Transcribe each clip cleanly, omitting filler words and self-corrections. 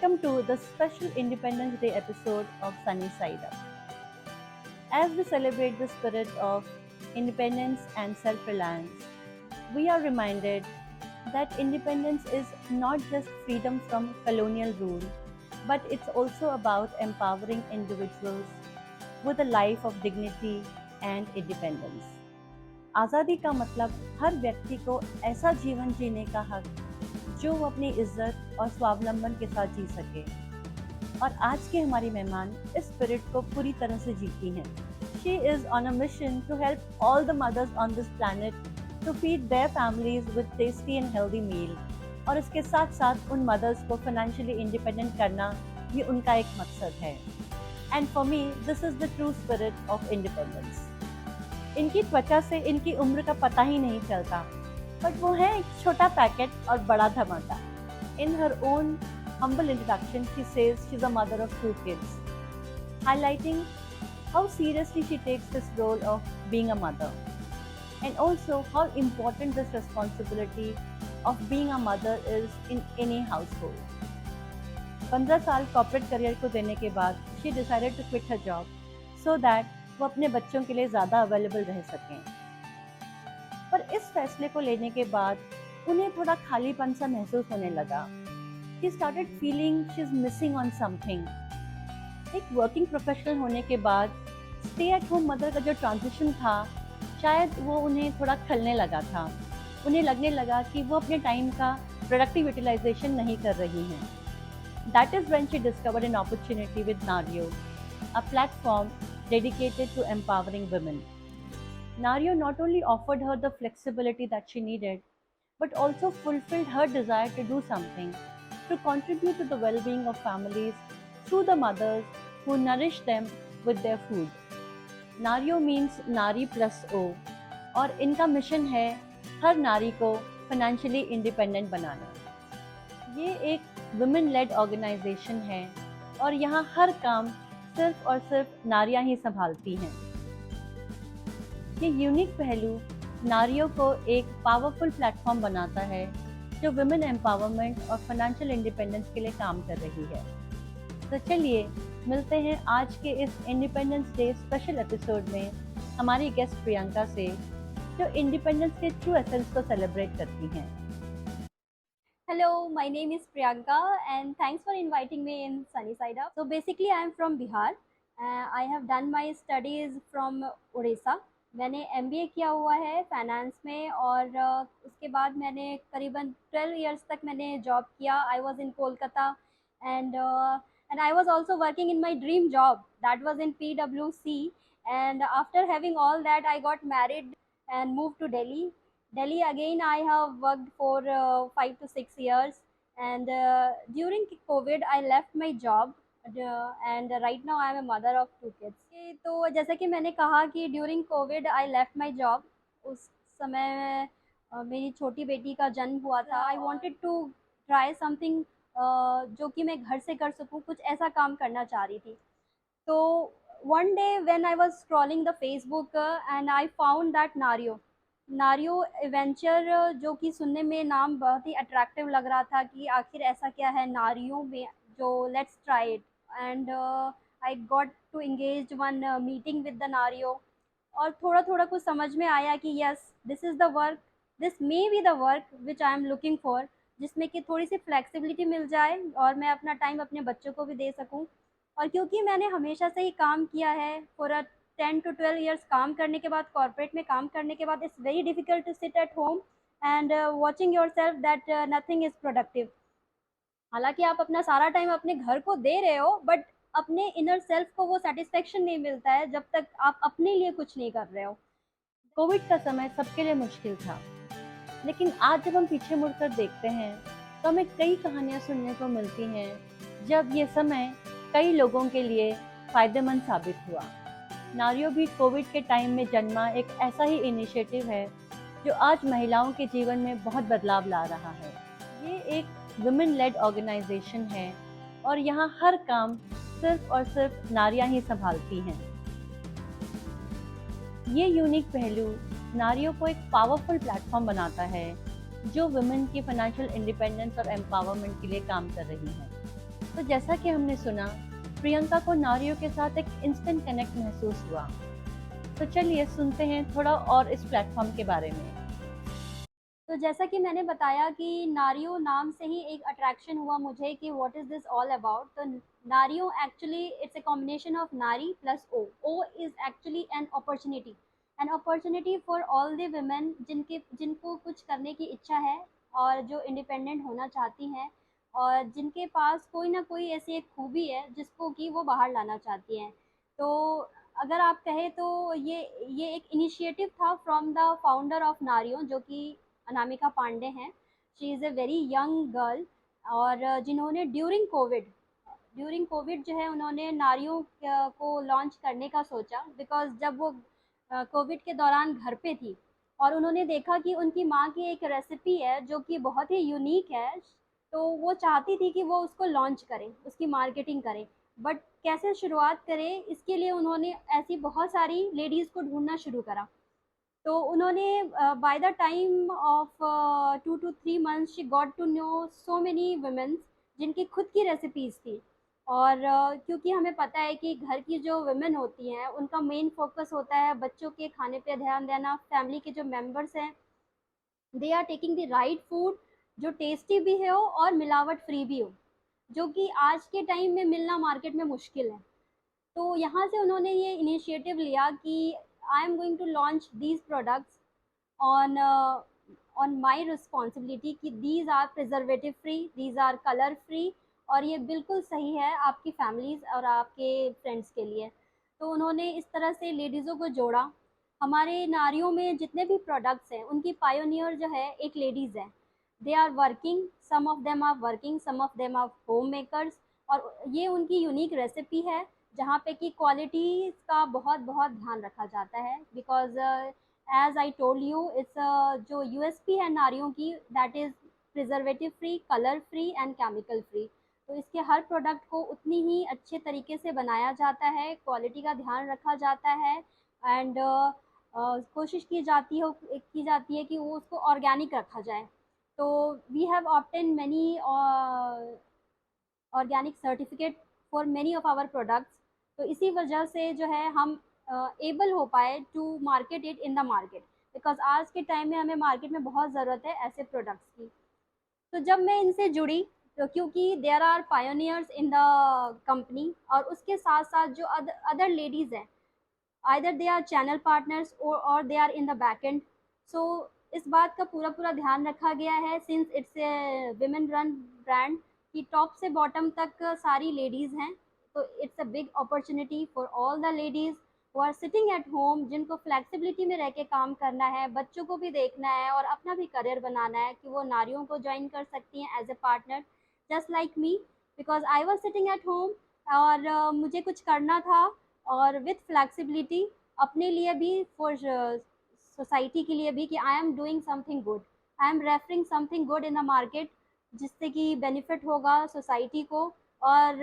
Welcome to the special Independence Day episode of Sunny Side Up. As we celebrate the spirit of independence and self reliance, we are reminded that independence is not just freedom from colonial rule, but it's also about empowering individuals with a life of dignity and independence. आज़ादी का मतलब हर व्यक्ति को ऐसा जीवन जीने का हक जो वो अपनी इज्जत और स्वावलंबन के साथ जी सके। और आज की हमारी मेहमान इस स्पिरिट को पूरी तरह से जीती हैं। She is on a mission to help all the mothers on this planet to feed their families with tasty and healthy meal. और इसके साथ साथ उन मदर्स को फाइनेंशियली इंडिपेंडेंट करना ये उनका एक मकसद है। And for me this is the true spirit of independence. इनकी त्वचा से इनकी उम्र का पता ही नहीं चलता, बट वो है एक छोटा पैकेट और बड़ा धमाका। In her own humble introduction, she says she's a mother of 2 kids, highlighting how seriously she takes this role of being a mother, and also how important this responsibility of being a mother is in any household. 15 साल corporate career को देने के बाद she decided to quit her job so that वो अपने बच्चों के लिए ज़्यादा अवेलेबल रह सकें। पर इस फैसले को लेने के बाद उन्हें थोड़ा खालीपन सा महसूस होने लगा। She started feeling she's missing on something. एक वर्किंग प्रोफेशनल होने के बाद स्टे एट होम मदर का जो ट्रांजिशन था, शायद वो उन्हें थोड़ा खलने लगा था। उन्हें लगने लगा कि वो अपने टाइम का प्रोडक्टिव यूटिलाइजेशन नहीं कर रही हैं। That is when she discovered an opportunity with Naryo, a platform dedicated to empowering women. Naryo not only offered her the flexibility that she needed, but also fulfilled her desire to do something to contribute to the well-being of families through the mothers who nourish them with their food. Naryo means Nari plus O, और इनका mission है हर नारी को financially independent बनाना। ये एक women lead organisation है और यहाँ हर काम सिर्फ और सिर्फ नारियाँ ही संभालती हैं। ये यूनिक पहलू नारियों को एक पावरफुल प्लेटफॉर्म बनाता है जो वुमेन एम्पावरमेंट और फाइनेंशियल इंडिपेंडेंस के लिए काम कर रही है। तो चलिए मिलते हैं आज के इस इंडिपेंडेंस डे स्पेशल एपिसोड में हमारी गेस्ट प्रियंका से, जो इंडिपेंडेंस के ट्रू एसेंस को सेलिब्रेट करती हैं। Hello, my name is Priyanka and thanks for inviting me in Sunny Side Up. So basically I am from Bihar. I have done my studies from Odisha. मैंने MBA किया हुआ है finance में और उसके बाद मैंने करीबन 12 इयर्स तक मैंने जॉब किया। I was in Kolkata and I was also working in my dream job that was in PwC, and after having all that I got married and moved to Delhi again. I have worked for 5 to 6 years, and during COVID I left my job, and right now I am a mother of 2 kids. तो जैसे कि मैंने कहा कि during covid I left my job. उस समय मेरी छोटी बेटी का जन्म हुआ था। I wanted to try something जो कि मैं घर से कर सकूं, कुछ ऐसा काम करना चाह रही थी। तो one day when I was scrolling the Facebook and I found that Nario adventure, जो कि सुनने में नाम बहुत ही अट्रैक्टिव लग रहा था कि आखिर ऐसा क्या है नारियों में, जो let's try it. And I got to engage one meeting with the Nario, और थोड़ा थोड़ा कुछ समझ में आया कि yes this is the work, this may be the work which I am looking for, जिसमें कि थोड़ी सी फ्लेक्सिबिलिटी मिल जाए और मैं अपना टाइम अपने बच्चों को भी दे सकूं। और क्योंकि मैंने हमेशा से ही काम किया है, फॉर अ 10 to 12 ईयर्स काम करने के बाद, कॉर्पोरेट में काम करने के बाद, it's very difficult to sit at home and watching yourself that nothing is productive. हालांकि आप अपना सारा टाइम अपने घर को दे रहे हो, बट अपने इनर सेल्फ को वो सेटिस्फेक्शन नहीं मिलता है जब तक आप अपने लिए कुछ नहीं कर रहे हो। कोविड का समय सबके लिए मुश्किल था, लेकिन आज जब हम पीछे मुड़कर देखते हैं तो हमें कई कहानियां सुनने को मिलती हैं जब ये समय कई लोगों के लिए फ़ायदेमंद साबित हुआ। नारियो भी कोविड के टाइम में जन्मा एक ऐसा ही इनिशिएटिव है जो आज महिलाओं के जीवन में बहुत बदलाव ला रहा है। ये एक वुमेन लेड ऑर्गेनाइजेशन है और यहाँ हर काम सिर्फ और सिर्फ नारियां ही संभालती हैं। ये यूनिक पहलू नारियों को एक पावरफुल प्लेटफॉर्म बनाता है जो वुमेन की फाइनेंशियल इंडिपेंडेंस और एम्पावरमेंट के लिए काम कर रही हैं। तो जैसा कि हमने सुना, प्रियंका को नारियों के साथ एक इंस्टेंट कनेक्ट महसूस हुआ। तो चलिए सुनते हैं थोड़ा और इस प्लेटफॉर्म के बारे में। तो जैसा कि मैंने बताया कि नारियो नाम से ही एक अट्रैक्शन हुआ मुझे कि what is this all about. तो Nario actually it's a combination of nari plus O. O is actually an opportunity for all the women जिनको कुछ करने की इच्छा है और जो इंडिपेंडेंट होना चाहती हैं और जिनके पास कोई ना कोई ऐसी एक खूबी है जिसको कि वो बाहर लाना चाहती हैं। तो अगर आप कहें तो ये एक इनिशिएटिव था फ्रॉम द फाउंडर ऑफ नारियो, जो कि अनामिका पांडे हैं। She is a very young girl और जिन्होंने ड्यूरिंग कोविड जो है उन्होंने नारियों को लॉन्च करने का सोचा, बिकॉज़ जब वो कोविड के दौरान घर पे थी और उन्होंने देखा कि उनकी माँ की एक रेसिपी है जो कि बहुत ही यूनिक है, तो वो चाहती थी कि वो उसको लॉन्च करें, उसकी मार्केटिंग करें। बट कैसे शुरुआत करें, इसके लिए उन्होंने ऐसी बहुत सारी लेडीज़ को ढूँढना शुरू करा। तो उन्होंने by the time of 2 to 3 months she got to know so many womens जिनकी खुद की रेसिपीज़ थी। और क्योंकि हमें पता है कि घर की जो वुमेन होती हैं उनका मेन फोकस होता है बच्चों के खाने पे ध्यान देना, फैमिली के जो मेंबर्स हैं they are taking the right food जो टेस्टी भी हो और मिलावट फ्री भी हो, जो कि आज के टाइम में मिलना मार्केट में मुश्किल है। तो यहाँ से उन्होंने ये इनिशिएटिव लिया कि I am going to launch these products on on my responsibility कि these are preservative free, these are colour free, और ये बिल्कुल सही है आपकी फैमिलीज़ और आपके फ्रेंड्स के लिए। तो उन्होंने इस तरह से लेडीज़ों को जोड़ा। हमारे नारियों में जितने भी प्रोडक्ट्स हैं उनकी पायोनियर जो है एक लेडीज़ है। They are working, some of them are working, some of them are home makers, और ये उनकी यूनिक रेसिपी है जहाँ पे कि क्वालिटी का बहुत बहुत ध्यान रखा जाता है। Because as I told you it's जो यूएसपी है नारियों की, that is preservative free, colour free and chemical free. तो इसके हर प्रोडक्ट को उतनी ही अच्छे तरीके से बनाया जाता है, क्वालिटी का ध्यान रखा जाता है एंड कोशिश की जाती है कि वो उसको ऑर्गेनिक रखा जाए। तो we have obtain many organic certificate for many of our products. तो इसी वजह से जो है हम एबल हो पाए to market it in the market, because आज के टाइम में हमें मार्केट में बहुत ज़रूरत है ऐसे प्रोडक्ट्स की। तो जब मैं इनसे जुड़ी, तो क्योंकि there are pioneers in the company और उसके साथ साथ जो अदर लेडीज़ हैं, either they are channel partners और they are in the back end. So इस बात का पूरा पूरा ध्यान रखा गया है, since it's a women run brand, कि टॉप से बॉटम तक सारी लेडीज़ हैं। तो it's a big opportunity for all the ladies who are sitting at home, जिनको फ्लेक्सिबिलिटी में रह के काम करना है, बच्चों को भी देखना है और अपना भी करियर बनाना है, कि वो नारियों को ज्वाइन कर सकती हैं as a partner, just like me. Because I was sitting at home और मुझे कुछ करना था, और विथ फ्लेक्सिबिलिटी अपने लिए भी, फॉर सोसाइटी के लिए भी, कि I am doing something good, I am referring something good in the market, जिससे कि बेनिफिट होगा सोसाइटी को। और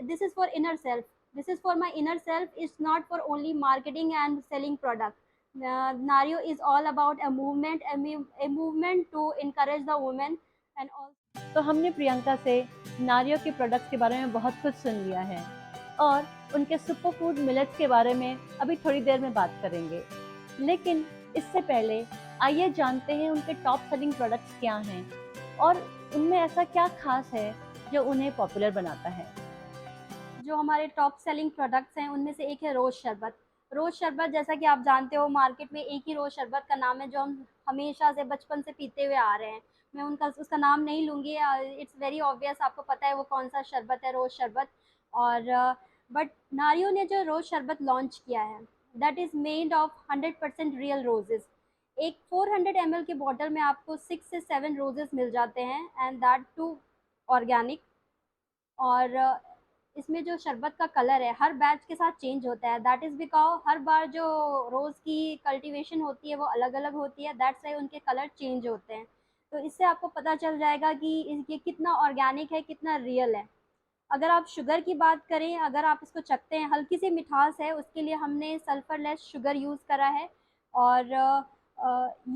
this is for inner self, this is for my inner self, it's not for only marketing and selling product. Nario is all about a movement to encourage the women and all. तो हमने प्रियंका से नारियों के products के बारे में बहुत कुछ सुन लिया है और उनके सुपर फूड मिलेट्स के बारे में अभी थोड़ी देर में बात करेंगे। लेकिन इससे पहले आइए जानते हैं उनके टॉप सेलिंग प्रोडक्ट्स क्या हैं और उनमें ऐसा क्या खास है जो उन्हें पॉपुलर बनाता है। जो हमारे टॉप सेलिंग प्रोडक्ट्स हैं उनमें से एक है रोज़ शरबत। रोज़ शरबत, जैसा कि आप जानते हो, मार्केट में एक ही रोज़ शरबत का नाम है जो हम हमेशा से बचपन से पीते हुए आ रहे हैं। मैं उसका नाम नहीं लूँगी, इट्स वेरी ऑब्वियस, आपको पता है वो कौन सा शरबत है, रोज़ शरबत। और बट नारियो ने जो रोज़ शरबत लॉन्च किया है, that is made of 100% real roses. एक 400 ml की बॉटल में आपको 6 से 7 रोजेज़ मिल जाते हैं, एंड दैट टू ऑर्गेनिक। और इसमें जो शरबत का कलर है हर बैच के साथ चेंज होता है, दैट इज़ बिकॉज हर बार जो रोज़ की कल्टीवेशन होती है वो अलग अलग होती है, दैट्स वाई उनके कलर चेंज होते हैं। तो इससे आपको पता चल जाएगा कि ये कितना ऑर्गेनिक है, कितना रियल है। अगर आप शुगर की बात करें, अगर आप इसको चखते हैं, हल्की सी मिठास है, उसके लिए हमने सल्फरलेस शुगर यूज़ करा है। और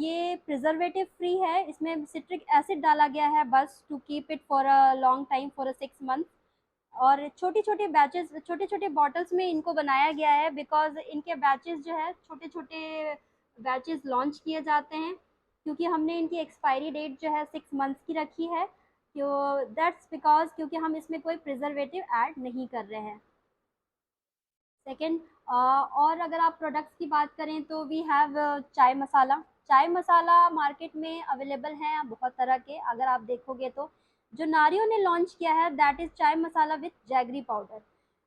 ये प्रिजर्वेटिव फ्री है, इसमें सिट्रिक एसिड डाला गया है बस to keep it for a long time, for a 6 month। और छोटे छोटे बॉटल्स में इनको बनाया गया है, बिकॉज इनके बैचेस जो है छोटे छोटे बैचेस लॉन्च किए जाते हैं, क्योंकि हमने इनकी एक्सपायरी डेट जो है 6 मंथ्स की रखी है। तो दैट्स बिकॉज क्योंकि हम इसमें कोई प्रिजर्वेटिव ऐड नहीं कर रहे हैं। सेकेंड, और अगर आप प्रोडक्ट्स की बात करें तो वी हैव चाय मसाला। चाय मसाला मार्केट में अवेलेबल हैं बहुत तरह के, अगर आप देखोगे तो जो नारियो ने लॉन्च किया है that is chai masala with jaggery powder.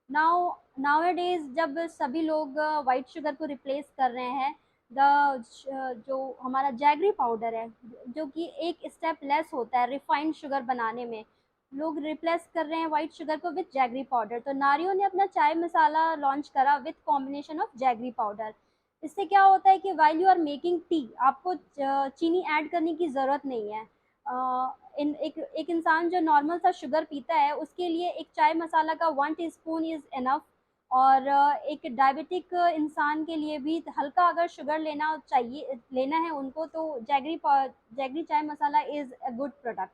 Nowadays जब सभी लोग वाइट शुगर को रिप्लेस कर रहे हैं, जो हमारा जैगरी पाउडर है, जो कि एक स्टेप लेस होता है रिफाइंड शुगर बनाने में, लोग रिप्लेस कर रहे हैं व्हाइट शुगर को विथ जैगरी पाउडर। तो नारियो ने अपना चाय मसाला लॉन्च करा with combination of jaggery powder. इससे क्या होता है कि while you are making tea, आपको चीनी ऐड करने की ज़रूरत नहीं है। इन एक इंसान जो नॉर्मल सा शुगर पीता है उसके लिए एक चाय मसाला का 1 टीस्पून इज़ इनफ। और एक डायबिटिक इंसान के लिए भी हल्का अगर शुगर लेना है उनको, तो jaggery chai masala is a good product.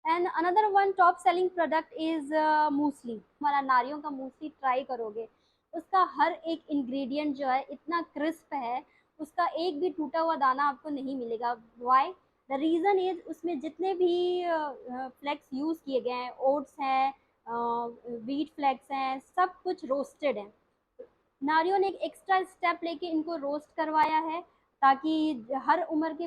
And another one top selling product is muesli. हमारा नारियों का मूसली ट्राई करोगे, उसका हर एक इंग्रेडिएंट जो है इतना क्रिस्प है, उसका एक भी टूटा हुआ दाना आपको नहीं मिलेगा। वाई? द रीज़न इज उसमें जितने भी फ्लेक्स यूज़ किए गए हैं, ओट्स हैं, व्हीट फ्लेक्स हैं, सब कुछ रोस्टेड है। नारियों ने एक एक्स्ट्रा स्टेप लेके इनको रोस्ट करवाया है, ताकि हर उम्र के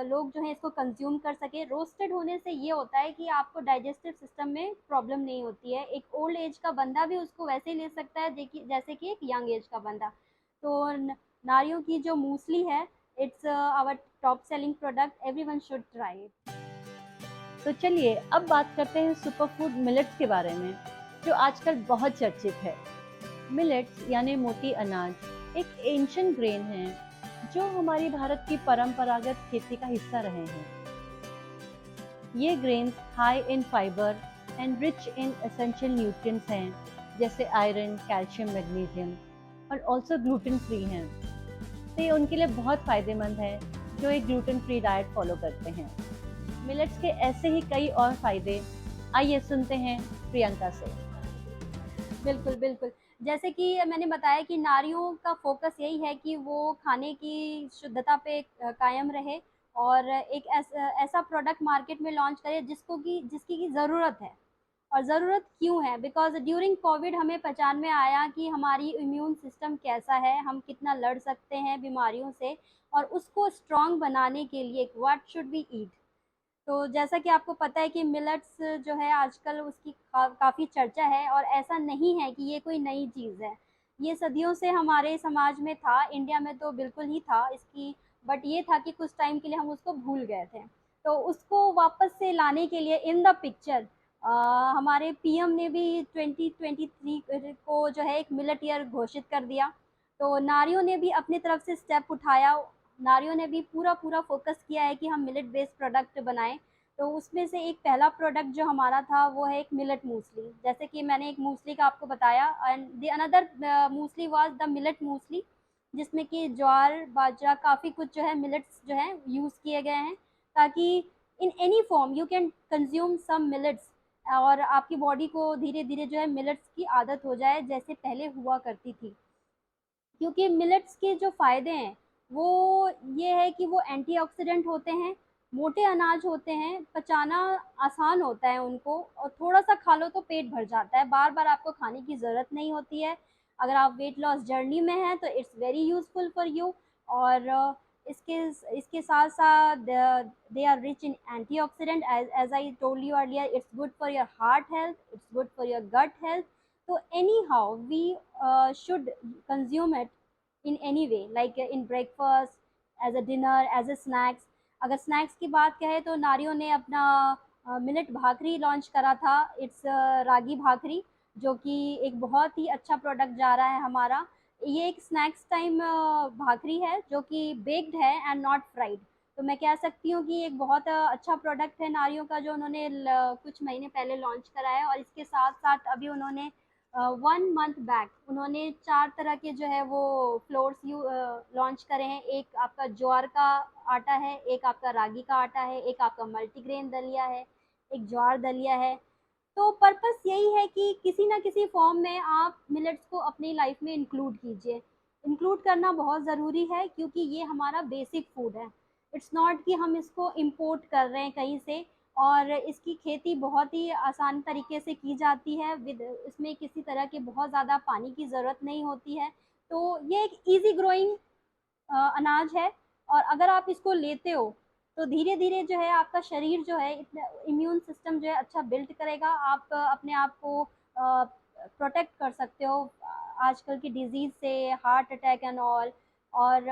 लोग जो हैं इसको कंज्यूम कर सके। रोस्टेड होने से ये होता है कि आपको डाइजेस्टिव सिस्टम में प्रॉब्लम नहीं होती है, एक ओल्ड एज का बंदा भी उसको वैसे ही ले सकता है जैसे कि एक यंग एज का बंदा। तो नारियों की जो मूसली है, it's our top selling product, everyone should try it. तो चलिए अब बात करते हैं सुपर फूड मिलेट्स के बारे में, जो आजकल बहुत चर्चित है। मिलेट्स यानी मोटी अनाज एक एंशिएंट ग्रेन है जो हमारी भारत की परंपरागत खेती का हिस्सा रहे हैं। ये grains high in fibre and rich in essential nutrients हैं, जैसे आयरन, कैल्शियम, मैग्नीशियम, और ऑल्सो ग्लूटेन फ्री हैं। तो ये उनके लिए बहुत फ़ायदेमंद है जो एक ग्लूटेन फ्री डाइट फॉलो करते हैं। मिलेट्स के ऐसे ही कई और फायदे, आइए सुनते हैं प्रियंका से। बिल्कुल, बिल्कुल। जैसे कि मैंने बताया कि नारियों का फ़ोकस यही है कि वो खाने की शुद्धता पे कायम रहे, और एक ऐसा प्रोडक्ट मार्केट में लॉन्च करे जिसकी की ज़रूरत है। और ज़रूरत क्यों है? बिकॉज़ ड्यूरिंग कोविड हमें पहचान में आया कि हमारी इम्यून सिस्टम कैसा है, हम कितना लड़ सकते हैं बीमारियों से, और उसको स्ट्रॉन्ग बनाने के लिए व्हाट शुड वी ईट? तो जैसा कि आपको पता है कि मिलेट्स जो है आजकल उसकी काफ़ी चर्चा है, और ऐसा नहीं है कि ये कोई नई चीज़ है। ये सदियों से हमारे समाज में था, इंडिया में तो बिल्कुल ही था इसकी, बट ये था कि कुछ टाइम के लिए हम उसको भूल गए थे। तो उसको वापस से लाने के लिए इन द पिक्चर हमारे पीएम ने भी 2023 को जो है एक मिलेट ईयर घोषित कर दिया। तो नारियों ने भी अपनी तरफ से स्टेप उठाया, नारियों ने भी पूरा फ़ोकस किया है कि हम मिलेट बेस्ड प्रोडक्ट बनाएँ। तो उसमें से एक पहला प्रोडक्ट जो हमारा था वो है एक मिलेट मूसली। जैसे कि मैंने एक मूसली का आपको बताया, and the another muesli was the millet muesli, जिसमें कि ज्वार, बाजरा, काफ़ी कुछ जो है मिलेट्स जो हैं यूज़ किए गए हैं, ताकि in any form you can consume some millets, और आपकी बॉडी को धीरे-धीरे जो है मिलेट्स की आदत हो जाए जैसे पहले हुआ करती थी। क्योंकि मिलेट्स के जो फ़ायदे हैं, वो ये है कि वो एंटीऑक्सीडेंट होते हैं, मोटे अनाज होते हैं, पचाना आसान होता है उनको, और थोड़ा-सा खा लो तो पेट भर जाता है, बार-बार आपको खाने की ज़रूरत नहीं होती है। अगर आप वेट लॉस जर्नी में हैं तो it's very useful for you. और इसके इसके साथ-साथ they are rich in antioxidant, as I told you earlier, it's good for your heart health, it's good for your gut health. तो anyhow we should consume it in any way, like in breakfast, as a dinner, as a snacks। अगर snacks की बात कहें तो नारियों ने अपना millet भाकरी launch करा था, इट्स रागी भाकरी, जो कि एक बहुत ही अच्छा प्रोडक्ट जा रहा है हमारा। ये एक स्नैक्स टाइम भाकरी है जो कि बेक्ड है एंड नॉट फ्राइड। तो मैं कह सकती हूँ कि एक बहुत अच्छा प्रोडक्ट है नारियों का, जो उन्होंने कुछ महीने पहले लॉन्च करा है। और इसके साथ साथ अभी उन्होंने 1 मंथ बैक उन्होंने 4 तरह के जो है वो फ्लोर्स लॉन्च करे हैं। एक आपका ज्वार का आटा है, एक आपका रागी का आटा है, एक आपका मल्टीग्रेन दलिया है, एक ज्वार दलिया है। तो पर्पस यही है कि किसी ना किसी फॉर्म में आप मिलेट्स को अपनी लाइफ में इंक्लूड कीजिए। इंक्लूड करना बहुत ज़रूरी है क्योंकि ये हमारा बेसिक फूड है। इट्स नॉट कि हम इसको इम्पोर्ट कर रहे हैं कहीं से, और इसकी खेती बहुत ही आसान तरीके से की जाती है, विद इसमें किसी तरह के बहुत ज़्यादा पानी की ज़रूरत नहीं होती है। तो ये एक ईज़ी ग्रोइंग अनाज है, और अगर आप इसको लेते हो तो धीरे धीरे जो है आपका शरीर जो है इतना इम्यून सिस्टम जो है अच्छा बिल्ड करेगा। आप अपने आप को प्रोटेक्ट कर सकते हो आजकल की डिजीज़ से, हार्ट अटैक एंड ऑल। और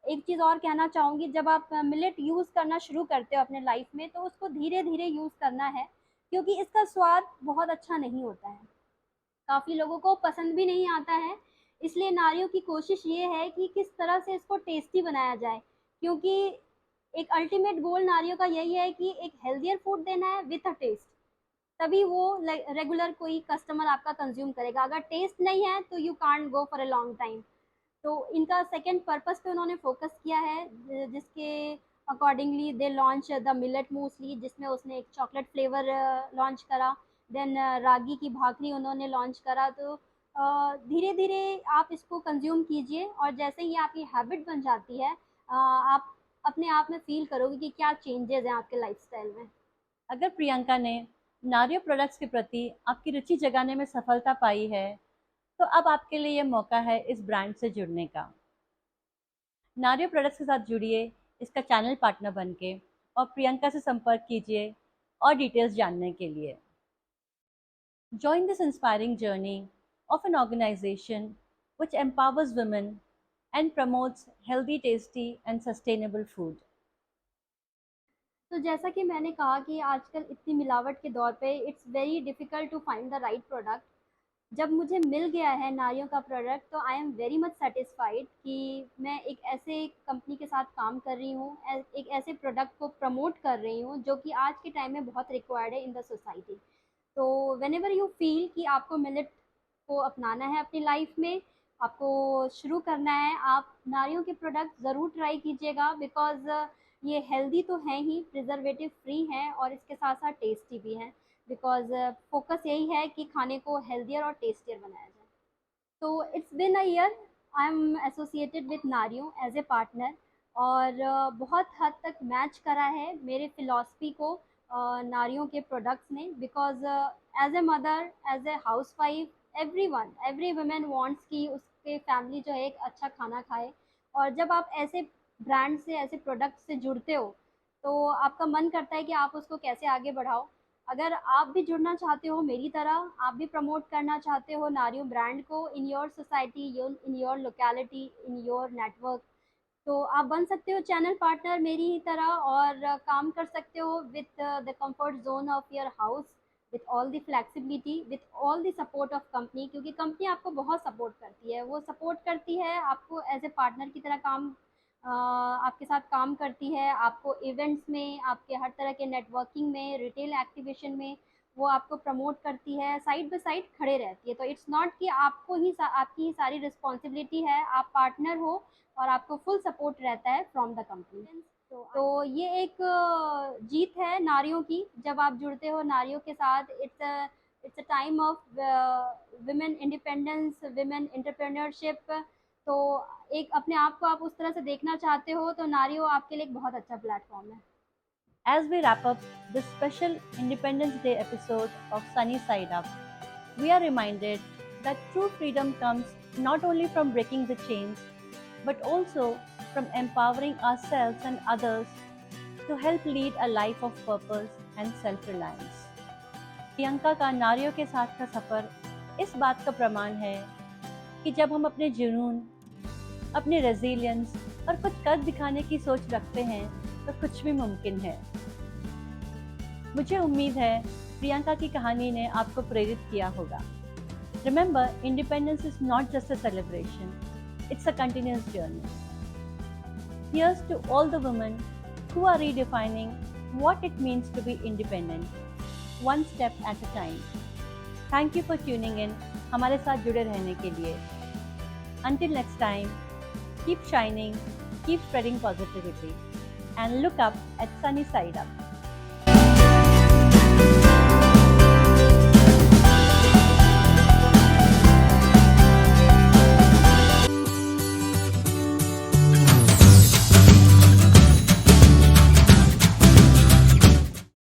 एक चीज़ और कहना चाहूँगी, जब आप मिलेट यूज़ करना शुरू करते हो अपने लाइफ में तो उसको धीरे धीरे यूज़ करना है, क्योंकि इसका स्वाद बहुत अच्छा नहीं होता है, काफ़ी लोगों को पसंद भी नहीं आता है। इसलिए नारियों की कोशिश ये है कि किस तरह से इसको टेस्टी बनाया जाए, क्योंकि एक अल्टीमेट गोल नारियों का यही है कि एक हेल्दियर फूड देना है विथ अ टेस्ट। तभी वो रेगुलर कोई कस्टमर आपका कंज्यूम करेगा। अगर टेस्ट नहीं है तो you can't go for a long time. तो इनका सेकंड पर्पस पे उन्होंने फोकस किया है, जिसके accordingly they launch the millet muesli, जिसमें उसने एक चॉकलेट फ्लेवर लॉन्च करा। देन रागी की भाकरी उन्होंने लॉन्च करा। तो धीरे धीरे आप इसको कंज्यूम कीजिए, और जैसे ही आपकी हैबिट बन जाती है आप अपने आप में फील करोगे कि क्या चेंजेस हैं आपके लाइफस्टाइल में। अगर प्रियंका ने नारियो प्रोडक्ट्स के प्रति आपकी रुचि जगाने में सफलता पाई है, तो अब आपके लिए ये मौका है इस ब्रांड से जुड़ने का। नारियो प्रोडक्ट्स के साथ जुड़िए इसका चैनल पार्टनर बनके, और प्रियंका से संपर्क कीजिए और डिटेल्स जानने के लिए। Join this inspiring journey of an organization which empowers women and promotes healthy, tasty, and sustainable food. तो जैसा कि मैंने कहा कि आजकल इतनी मिलावट के दौर पे it's very difficult to find the right product. जब मुझे मिल गया है नारियों का प्रोडक्ट तो I am very much satisfied कि मैं एक ऐसे कंपनी के साथ काम कर रही हूँ, एक ऐसे प्रोडक्ट को प्रमोट कर रही हूँ जो कि आज के टाइम में बहुत रिक्वायर्ड है इन द सोसाइटी। तो वेन एवर यू फील कि आपको मिलेट को अपनाना है अपनी लाइफ में, आपको शुरू करना है, आप नारियों के प्रोडक्ट ज़रूर ट्राई कीजिएगा। बिकॉज़ ये हेल्दी तो हैं ही, प्रिजर्वेटिव फ्री हैं, और इसके साथ साथ टेस्टी भी हैं। बिकॉज़ फोकस यही है कि खाने को हेल्दियर और टेस्टियर बनाया जाए। तो it's been a year I am associated with Nario as a partner, और बहुत हद तक मैच करा है मेरे फ़िलॉसफ़ी को नारियों के प्रोडक्ट्स ने। Because as a mother, as a housewife, every women wants कि उसके फैमिली जो है एक अच्छा खाना खाए। और जब आप ऐसे ब्रांड से, ऐसे प्रोडक्ट से जुड़ते हो तो आपका मन करता है कि आप उसको कैसे आगे बढ़ाओ। अगर आप भी जुड़ना चाहते हो मेरी तरह, आप भी प्रमोट करना चाहते हो नारियो ब्रांड को in your society, in your locality, in your network, तो आप बन सकते हो चैनल पार्टनर मेरी ही तरह, और काम कर सकते हो with the comfort zone of your house, with all the flexibility, with all the support of company. क्योंकि कंपनी आपको बहुत सपोर्ट करती है, वो सपोर्ट करती है आपको एज ए पार्टनर की तरह काम आपके साथ काम करती है। आपको इवेंट्स में, आपके हर तरह के नेटवर्किंग में, रिटेल एक्टिवेशन में वो आपको प्रमोट करती है, साइड बाय साइड खड़े रहती है। तो इट्स नॉट कि आपको ही आपकी ही सारी रिस्पॉन्सिबिलिटी है, आप पार्टनर हो और आपको फुल सपोर्ट रहता है फ्रॉम द कंपनी। तो ये एक जीत है नारियों की, जब आप जुड़ते हो नारियों के साथ। It's a time of women independence, women entrepreneurship. तो एक अपने आप को आप उस तरह से देखना चाहते हो तो नारियो आपके लिए एक बहुत अच्छा प्लेटफॉर्म है। As we wrap up this special Independence Day episode of Sunny Side Up, we are reminded that true freedom comes not only from breaking the chains, but also from empowering ourselves and others to help lead a life of purpose and self-reliance. Priyanka का नारियों के साथ का सफ़र इस बात का प्रमाण है कि जब हम अपने जुनून, अपने रेजिलियंस और कुछ कर दिखाने की सोच रखते हैं तो कुछ भी मुमकिन है। मुझे उम्मीद है प्रियंका की कहानी ने आपको प्रेरित किया होगा। Remember, independence is not just a celebration, it's a continuous journey. Here's to all the women who are redefining what it means to be independent, one step at a time. Thank you for tuning in, हमारे साथ जुड़े रहने के लिए। Until next time, keep shining, keep spreading positivity, and look up at Sunny Side Up.